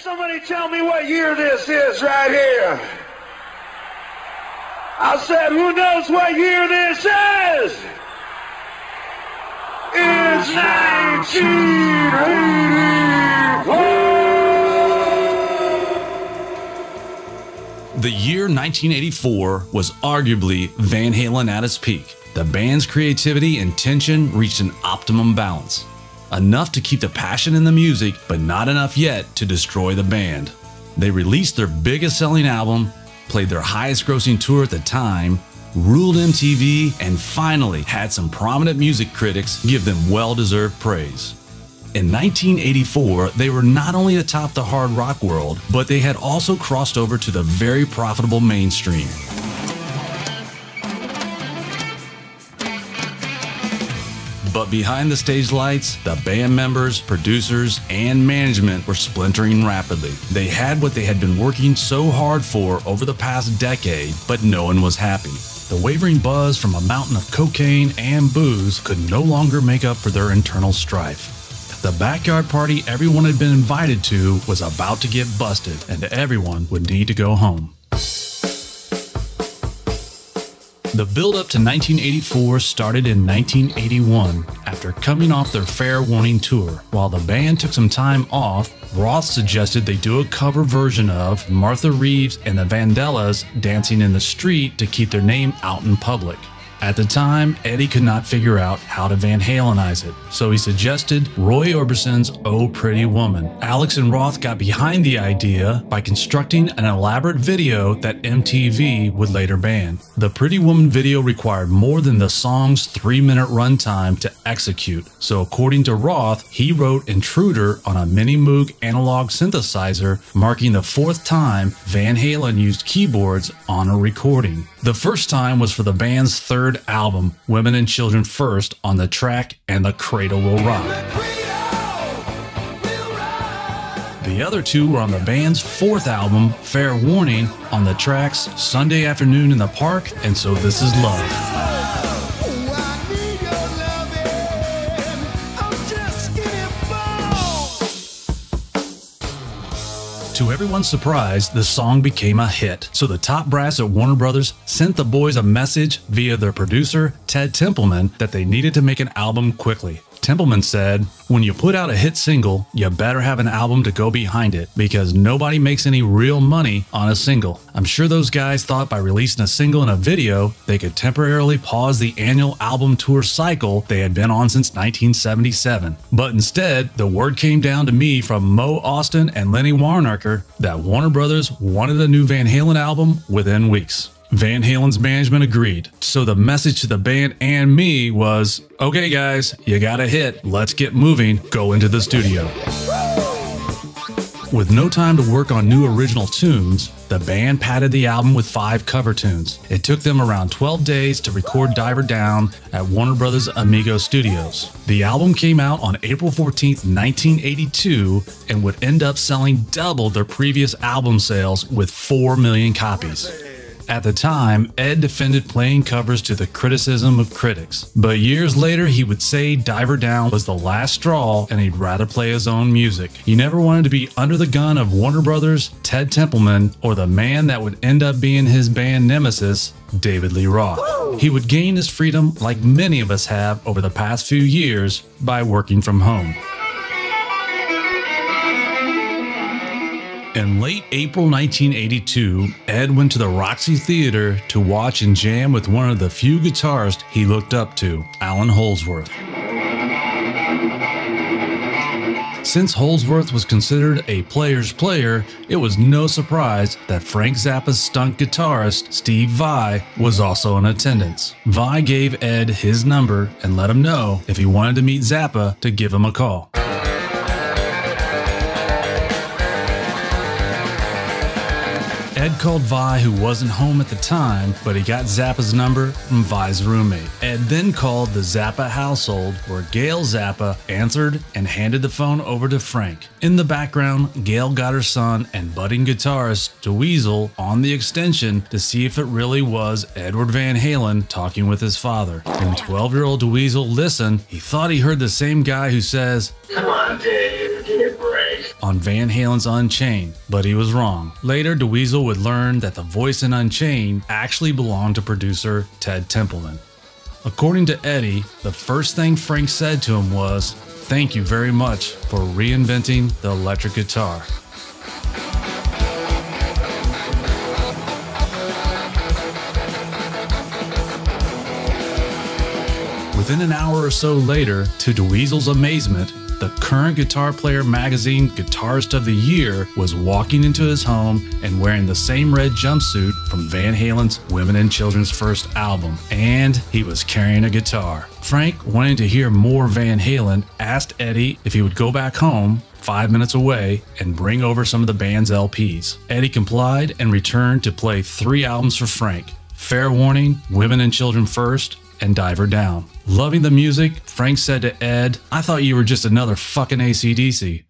Somebody tell me what year this is right here. I said, who knows what year this is? It's 1984. The year 1984 was arguably Van Halen at its peak. The band's creativity and tension reached an optimum balance. Enough to keep the passion in the music, but not enough yet to destroy the band. They released their biggest selling album, played their highest grossing tour at the time, ruled MTV, and finally had some prominent music critics give them well-deserved praise. In 1984, they were not only atop the hard rock world, but they had also crossed over to the very profitable mainstream. But behind the stage lights, the band members, producers, and management were splintering rapidly. They had what they had been working so hard for over the past decade, but no one was happy. The wavering buzz from a mountain of cocaine and booze could no longer make up for their internal strife. The backyard party everyone had been invited to was about to get busted, and everyone would need to go home. The build-up to 1984 started in 1981 after coming off their Fair Warning tour. While the band took some time off, Roth suggested they do a cover version of Martha Reeves and the Vandellas Dancing in the Street to keep their name out in public. At the time, Eddie could not figure out how to Van Halenize it, so he suggested Roy Orbison's Oh Pretty Woman. Alex and Roth got behind the idea by constructing an elaborate video that MTV would later ban. The Pretty Woman video required more than the song's 3-minute runtime to execute, so according to Roth, he wrote Intruder on a Mini Moog analog synthesizer, marking the 4th time Van Halen used keyboards on a recording. The first time was for the band's 3rd album, Women and Children First, on the track And the Cradle Will Rock. The other two were on the band's 4th album, Fair Warning, on the tracks Sunday Afternoon in the Park and So This Is Love. To everyone's surprise, the song became a hit, so the top brass at Warner Brothers sent the boys a message via their producer, Ted Templeman, that they needed to make an album quickly. Templeman said, "When you put out a hit single, you better have an album to go behind it, because nobody makes any real money on a single." I'm sure those guys thought by releasing a single and a video, they could temporarily pause the annual album tour cycle they had been on since 1977. But instead, the word came down to me from Mo Austin and Lenny Warnaker that Warner Brothers wanted a new Van Halen album within weeks. Van Halen's management agreed, so the message to the band and me was, "Okay guys, you got a hit, let's get moving, go into the studio." With no time to work on new original tunes, the band padded the album with 5 cover tunes. It took them around 12 days to record Diver Down at Warner Brothers Amigo Studios. The album came out on April 14th, 1982, and would end up selling double their previous album sales with 4 million copies. At the time, Ed defended playing covers to the criticism of critics, but years later he would say Diver Down was the last straw and he'd rather play his own music. He never wanted to be under the gun of Warner Brothers, Ted Templeman, or the man that would end up being his band nemesis, David Lee Roth. He would gain his freedom, like many of us have over the past few years, by working from home. In late April 1982, Ed went to the Roxy Theater to watch and jam with one of the few guitarists he looked up to, Allan Holdsworth. Since Holdsworth was considered a player's player, it was no surprise that Frank Zappa's stunt guitarist, Steve Vai, was also in attendance. Vai gave Ed his number and let him know if he wanted to meet Zappa to give him a call. Ed called Vai, who wasn't home at the time, but he got Zappa's number from Vai's roommate. Ed then called the Zappa household, where Gail Zappa answered and handed the phone over to Frank. In the background, Gail got her son and budding guitarist Dweezil on the extension to see if it really was Edward Van Halen talking with his father. When 12-year-old Dweezil listened, he thought he heard the same guy who says, "Come on, Dave, give me a break," on Van Halen's Unchained, but he was wrong. Later, Dweezil would learn that the voice in Unchained actually belonged to producer Ted Templeman. According to Eddie, the first thing Frank said to him was, "Thank you very much for reinventing the electric guitar." Within an hour or so later, to Dweezil's amazement, the current Guitar Player magazine Guitarist of the Year was walking into his home and wearing the same red jumpsuit from Van Halen's Women and Children's first album, and he was carrying a guitar. Frank, wanting to hear more Van Halen, asked Eddie if he would go back home 5 minutes away and bring over some of the band's LPs. Eddie complied and returned to play 3 albums for Frank: Fair Warning, Women and Children First, and Diver Down. Loving the music, Frank said to Ed, "I thought you were just another fucking AC/DC."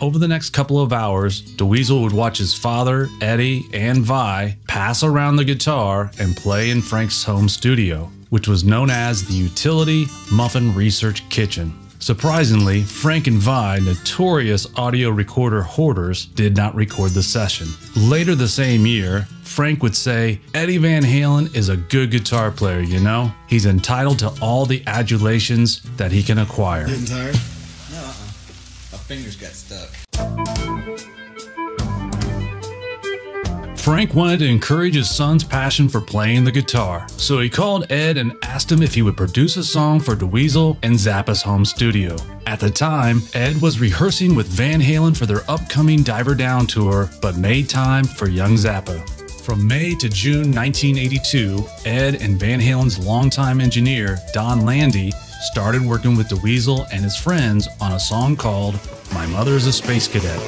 Over the next couple of hours, Dweezil would watch his father, Eddie, and Vi pass around the guitar and play in Frank's home studio, which was known as the Utility Muffin Research Kitchen. Surprisingly, Frank and Vi, notorious audio recorder hoarders, did not record the session. Later the same year, Frank would say, "Eddie Van Halen is a good guitar player, you know? He's entitled to all the adulations that he can acquire." Getting tired? No, my fingers got stuck. Frank wanted to encourage his son's passion for playing the guitar, so he called Ed and asked him if he would produce a song for Dweezil in Zappa's home studio. At the time, Ed was rehearsing with Van Halen for their upcoming Diver Down tour, but made time for young Zappa. From May to June 1982, Ed and Van Halen's longtime engineer, Don Landy, started working with Dweezil and his friends on a song called "My Mother's a Space Cadet."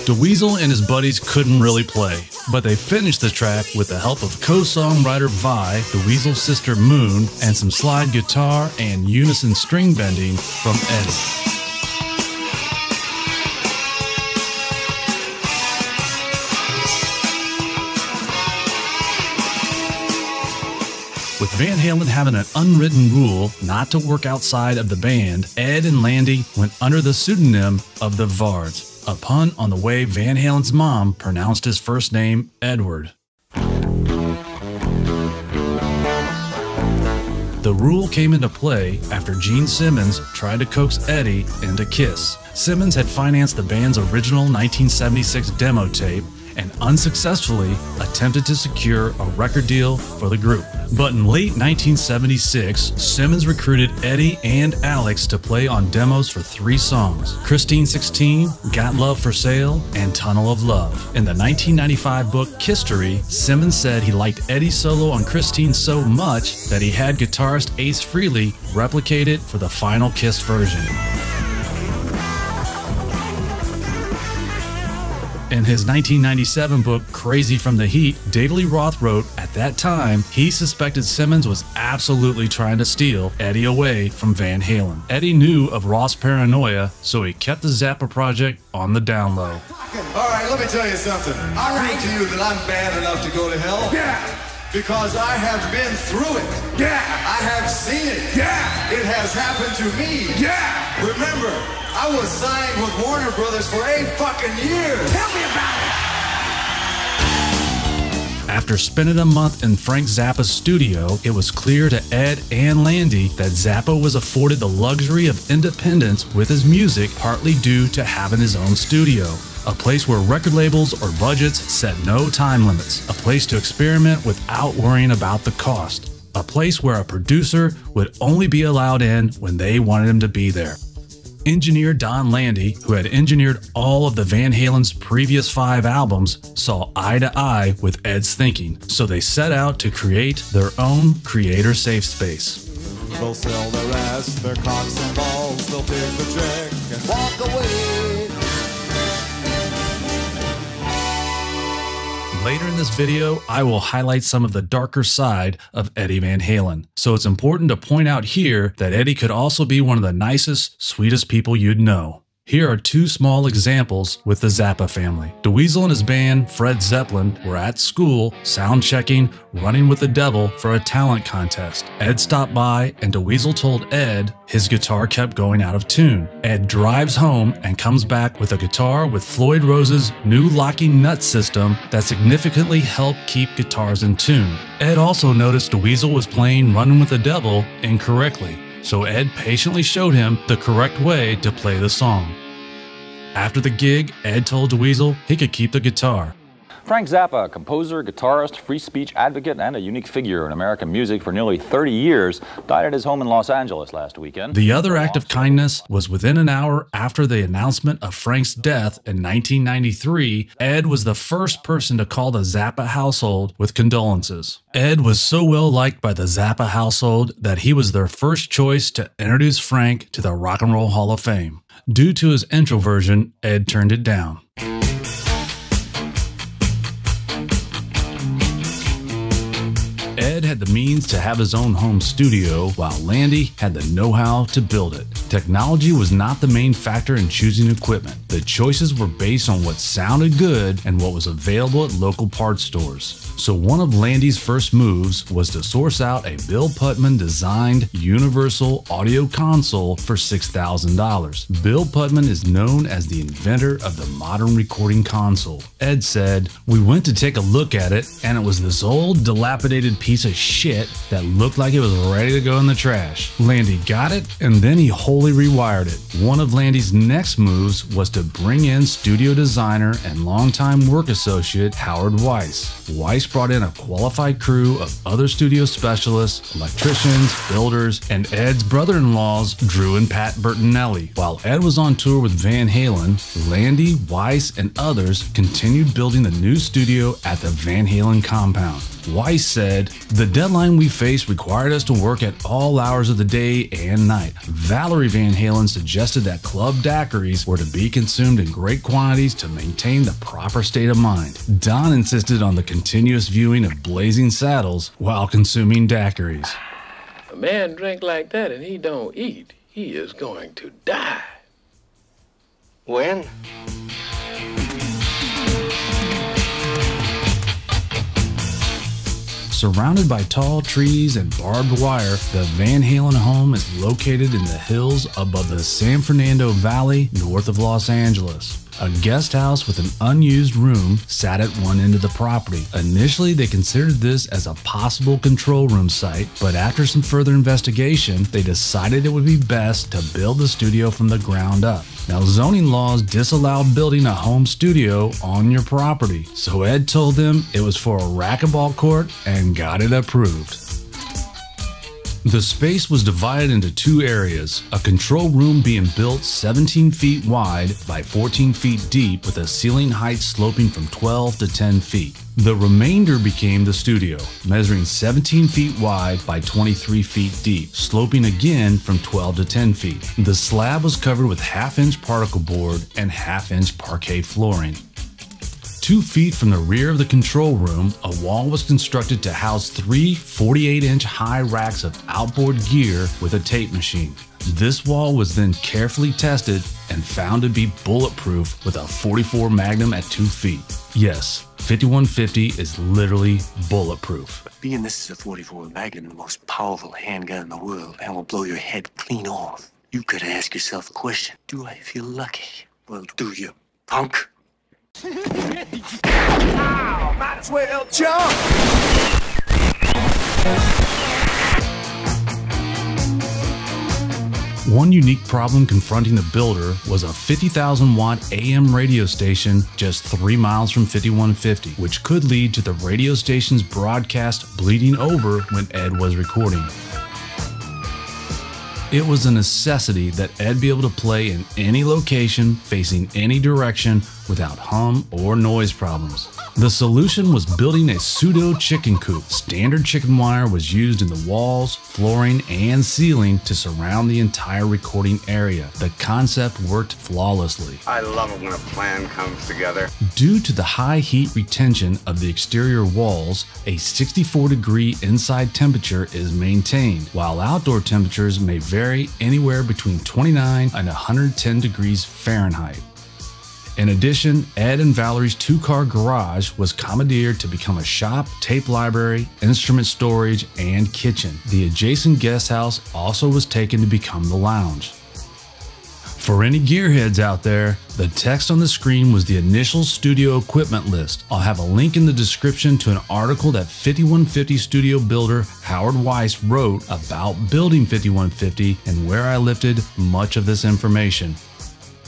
Dweezil and his buddies couldn't really play, but they finished the track with the help of co-songwriter Vi, Dweezil's sister Moon, and some slide guitar and unison string bending from Eddie. With Van Halen having an unwritten rule not to work outside of the band, Ed and Landy went under the pseudonym of the Vards, a pun on the way Van Halen's mom pronounced his first name, Edward. The rule came into play after Gene Simmons tried to coax Eddie into Kiss. Simmons had financed the band's original 1976 demo tape and unsuccessfully attempted to secure a record deal for the group. But in late 1976, Simmons recruited Eddie and Alex to play on demos for 3 songs: Christine 16, Got Love for Sale, and Tunnel of Love. In the 1995 book Kisstory, Simmons said he liked Eddie's solo on Christine so much that he had guitarist Ace Frehley replicate it for the final Kiss version. In his 1997 book, Crazy from the Heat, David Lee Roth wrote, at that time, he suspected Simmons was absolutely trying to steal Eddie away from Van Halen. Eddie knew of Roth's paranoia, so he kept the Zappa project on the down low. All right, let me tell you something. I prove to you that I'm bad enough to go to hell. Yeah. Because I have been through it. Yeah. I have seen it. Yeah. It has happened to me. Yeah. Remember, I was signed with Warner Brothers for 8 fucking years. Tell me about it. After spending a month in Frank Zappa's studio, it was clear to Ed and Landy that Zappa was afforded the luxury of independence with his music, partly due to having his own studio. A place where record labels or budgets set no time limits. A place to experiment without worrying about the cost. A place where a producer would only be allowed in when they wanted him to be there. Engineer Don Landy, who had engineered all of the Van Halen's previous 5 albums, saw eye to eye with Ed's thinking, so they set out to create their own creator safe space. They'll sell the rest, their cocks and balls, they'll take the check and walk away. Later in this video, I will highlight some of the darker side of Eddie Van Halen. So it's important to point out here that Eddie could also be one of the nicest, sweetest people you'd know. Here are two small examples with the Zappa family. DeWeasel and his band, Fred Zeppelin, were at school, sound checking, running with the devil for a talent contest. Ed stopped by and DeWeasel told Ed his guitar kept going out of tune. Ed drives home and comes back with a guitar with Floyd Rose's new locking nut system that significantly helped keep guitars in tune. Ed also noticed DeWeasel was playing Running with the Devil incorrectly, so Ed patiently showed him the correct way to play the song. After the gig, Ed told DeWeasel he could keep the guitar. Frank Zappa, composer, guitarist, free speech advocate, and a unique figure in American music for nearly 30 years, died at his home in Los Angeles last weekend. The other act of kindness was within an hour after the announcement of Frank's death in 1993, Ed was the first person to call the Zappa household with condolences. Ed was so well liked by the Zappa household that he was their first choice to introduce Frank to the Rock and Roll Hall of Fame. Due to his introversion, Ed turned it down. Ed had the means to have his own home studio, while Landy had the know-how to build it. Technology was not the main factor in choosing equipment. The choices were based on what sounded good and what was available at local parts stores. So one of Landy's first moves was to source out a Bill Putman designed universal audio console for $6,000. Bill Putman is known as the inventor of the modern recording console. Ed said, "We went to take a look at it, and it was this old dilapidated piece of shit that looked like it was ready to go in the trash. Landy got it, and then he wholly rewired it." One of Landy's next moves was to bring in studio designer and longtime work associate Howard Weiss. Weiss brought in a qualified crew of other studio specialists, electricians, builders, and Ed's brother-in-laws, Drew and Pat Bertinelli. While Ed was on tour with Van Halen, Landy, Weiss, and others continued building the new studio at the Van Halen compound. Weiss said, "The deadline we faced required us to work at all hours of the day and night. Valerie Van Halen suggested that club daiquiris were to be consumed in great quantities to maintain the proper state of mind. Don insisted on the continuous viewing of Blazing Saddles while consuming daiquiris." A man drink like that and he don't eat, he is going to die. When? Surrounded by tall trees and barbed wire, the Van Halen home is located in the hills above the San Fernando Valley, north of Los Angeles. A guest house with an unused room sat at one end of the property. Initially, they considered this as a possible control room site, but after some further investigation, they decided it would be best to build the studio from the ground up. Now, zoning laws disallowed building a home studio on your property, so Ed told them it was for a racquetball court and got it approved. The space was divided into two areas, a control room being built 17 feet wide by 14 feet deep with a ceiling height sloping from 12 to 10 feet. The remainder became the studio, measuring 17 feet wide by 23 feet deep, sloping again from 12 to 10 feet. The slab was covered with half-inch particle board and half-inch parquet flooring. 2 feet from the rear of the control room, a wall was constructed to house 3 48-inch high racks of outboard gear with a tape machine. This wall was then carefully tested and found to be bulletproof with a .44 Magnum at 2 feet. Yes, 5150 is literally bulletproof. Being this is a .44 Magnum, the most powerful handgun in the world, and will blow your head clean off, you gotta ask yourself a question. Do I feel lucky? Well, do you, punk? Ow, might as well jump! One unique problem confronting the builder was a 50,000-watt AM radio station just 3 miles from 5150, which could lead to the radio station's broadcast bleeding over when Ed was recording. It was a necessity that Ed be able to play in any location, facing any direction, without hum or noise problems. The solution was building a pseudo chicken coop. Standard chicken wire was used in the walls, flooring, and ceiling to surround the entire recording area. The concept worked flawlessly. I love it when a plan comes together. Due to the high heat retention of the exterior walls, a 64-degree inside temperature is maintained, while outdoor temperatures may vary anywhere between 29 and 110 degrees Fahrenheit. In addition, Ed and Valerie's two-car garage was commandeered to become a shop, tape library, instrument storage, and kitchen. The adjacent guest house also was taken to become the lounge. For any gearheads out there, the text on the screen was the initial studio equipment list. I'll have a link in the description to an article that 5150 studio builder Howard Weiss wrote about building 5150 and where I lifted much of this information.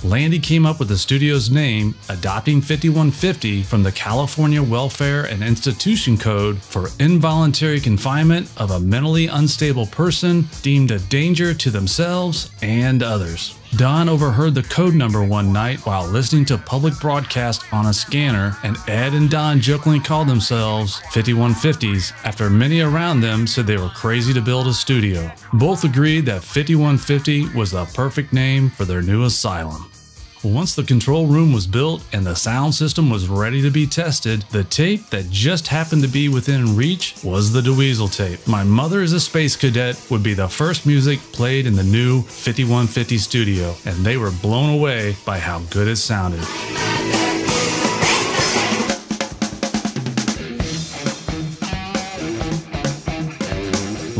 Landy came up with the studio's name, adopting 5150 from the California Welfare and Institution Code for involuntary confinement of a mentally unstable person deemed a danger to themselves and others. Don overheard the code number one night while listening to public broadcast on a scanner, and Ed and Don jokingly called themselves 5150s after many around them said they were crazy to build a studio. Both agreed that 5150 was the perfect name for their new asylum. Once the control room was built and the sound system was ready to be tested, the tape that just happened to be within reach was the DeWeasel tape. My Mother is a Space Cadet would be the first music played in the new 5150 studio, and they were blown away by how good it sounded.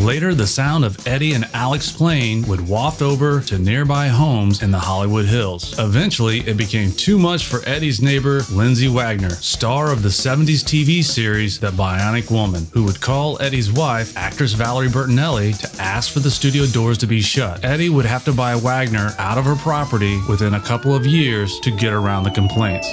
Later, the sound of Eddie and Alex playing would waft over to nearby homes in the Hollywood Hills. Eventually, it became too much for Eddie's neighbor, Lindsay Wagner, star of the 70s TV series The Bionic Woman, who would call Eddie's wife, actress Valerie Bertinelli, to ask for the studio doors to be shut. Eddie would have to buy Wagner out of her property within a couple of years to get around the complaints.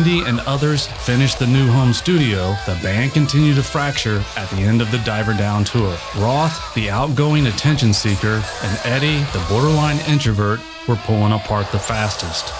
Landy and others finished the new home studio, the band continued to fracture at the end of the Diver Down tour. Roth, the outgoing attention seeker, and Eddie, the borderline introvert, were pulling apart the fastest.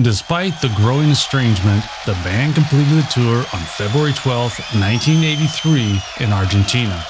Despite the growing estrangement, the band completed the tour on February 12, 1983 in Argentina.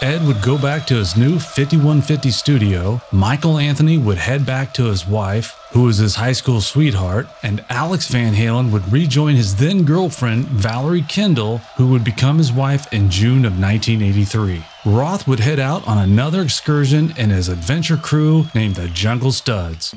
Ed would go back to his new 5150 studio, Michael Anthony would head back to his wife, who was his high school sweetheart, and Alex Van Halen would rejoin his then-girlfriend, Valerie Kendall, who would become his wife in June of 1983. Roth would head out on another excursion in his adventure crew named the Jungle Studs.